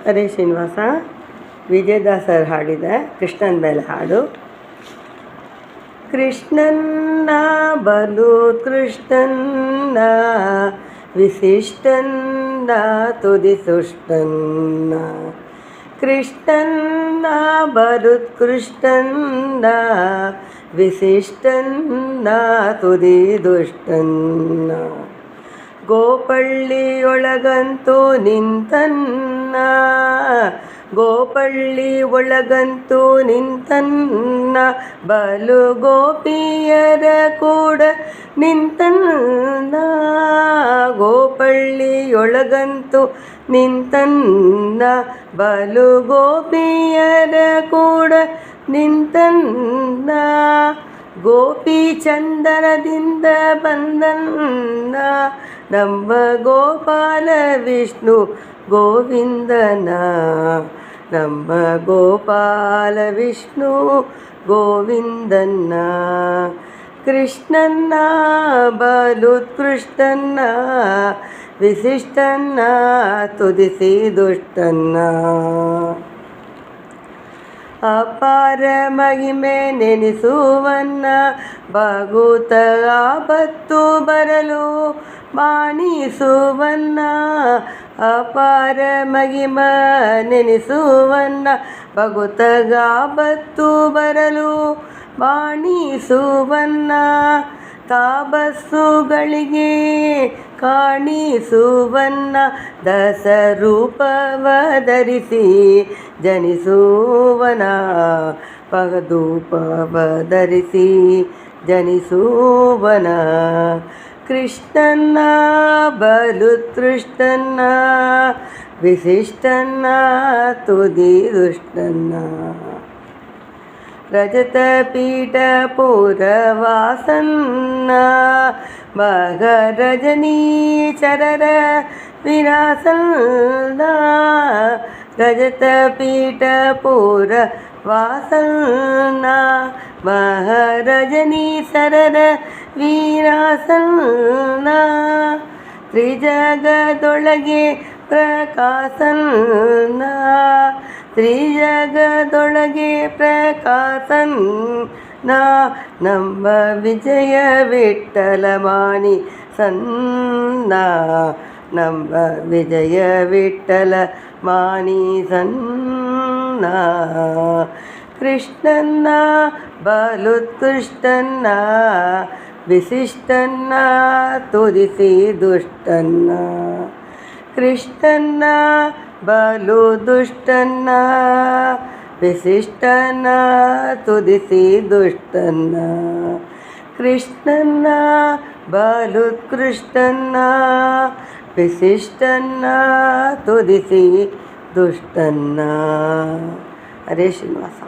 ಹರೇ ಶ್ರೀನಿವಾಸ. ವಿಜಯದಾಸರು ಹಾಡಿದ ಕೃಷ್ಣನ ಮೇಲೆ ಹಾಡು. ಕೃಷ್ಣನ್ನ ಬಲುತ್ಕೃಷ್ಟನ್ನ ವಿಶಿಷ್ಟನ್ನ ತುದಿಸುಷ್ಟನ್ನ. ಕೃಷ್ಣನ್ನ ಬಲುತ್ಕೃಷ್ಟನ್ನ ವಿಶಿಷ್ಟನ್ನ ತುದಿ ದುಷ್ಟನ್ನ. ಗೋಪಳ್ಳಿಯೊಳಗಂತೂ ನಿಂತನ್ನ, ಗೋಪಳ್ಳಿ ಒಳಗಂತೂ ನಿಂತನ್ನ. ಬಲು ಗೋಪಿಯರ ಕೂಡ ನಿಂತನ್ನ, ಗೋಪಳ್ಳಿಯೊಳಗಂತೂ ನಿಂತನ್ನ. ಬಲು ಗೋಪಿಯರ ಕೂಡ ನಿಂತನ್ನ. ಗೋಪಿ ಚಂದನದಿಂದ ಬಂದನ್ನ, ನಮ್ಮ ಗೋಪಾಲ ವಿಷ್ಣು ಗೋವಿಂದನ. ನಮ್ಮ ಗೋಪಾಲ ವಿಷ್ಣು ಗೋವಿಂದನ. ಕೃಷ್ಣನ್ನ ಬಲುತ್ಕೃಷ್ಟನ್ನ ವಿಶಿಷ್ಟನ್ನ ತುದಿಸಿ ದುಷ್ಟನ್ನ. ಅಪಾರ ಮಹಿಮೆ ನೆನೆಸುವನ್ನ, ಭಗೂತ ಆಪತ್ತು ಬರಲು ಬಾಣಿಸುವನ್ನ. ಅಪಾರ ಮಹಿಮ ನೆನೆಸುವನ್ನ, ಭಗೂತ ಆಪತ್ತು ಬರಲು ಬಾಣಿಸುವನ್ನ. ತಾಪಸ್ಸುಗಳಿಗೆ ಕಾಣಿಸುವನ್ನ, ದಸರೂಪವ ಧರಿಸಿ ಜನಿಸುವನ. ಪಗದೂಪವ ಧರಿಸಿ ಜನಿಸುವನ. ಕೃಷ್ಣನ್ನ ಬಲುತ್ಕೃಷ್ಟನ್ನ ವಿಶಿಷ್ಟನ್ನ ತುದಿ ದುಷ್ಟನ್ನ. ರಜತ ಪೀಠ ಪುರವಾಸನ್ನ, ಮಹಾರಜನೀಚರರ ವಿನಾಸನ್ನ. ರಜತ ಪೀಠ ಪುರವಾಸನ್ನ, ಮಹಾರಜನೀಚರರ ವಿನಾಸನ್ನ. ತ್ರಿಜಗದೊಳಗೆ ಪ್ರಕಾಶನ್ನ, ತ್ರಿಜಗದೊಳಗೆ ಪ್ರಕಾಶನ್ನ. ನಮ್ಮ ವಿಜಯ ವಿಠ್ಠಲ ಮಾಣಿ ಸನ್ನ, ನಮ್ಮ ವಿಜಯ ವಿಠ್ಠಲ ಮಾಣಿ ಸನ್ನ. ಕೃಷ್ಣನ್ನ ಬಲುತ್ಕೃಷ್ಟನ್ನ ವಿಶಿಷ್ಟನ್ನ ತುದಿಸಿ ದುಷ್ಟನ್ನ. ಕೃಷ್ಣನ್ನ ಬಲು ದುಷ್ಟನ್ನ ವಿಶಿಷ್ಟನ್ನ ತುದಿಸಿ ದುಷ್ಟನ್ನ. ಕೃಷ್ಣನ್ನ ಬಲುತ್ಕೃಷ್ಟನ್ನ ವಿಶಿಷ್ಟನ್ನ ತುದಿಸಿ ದುಷ್ಟನ್ನ. ಹರೇ ಶ್ರೀನಿವಾಸ.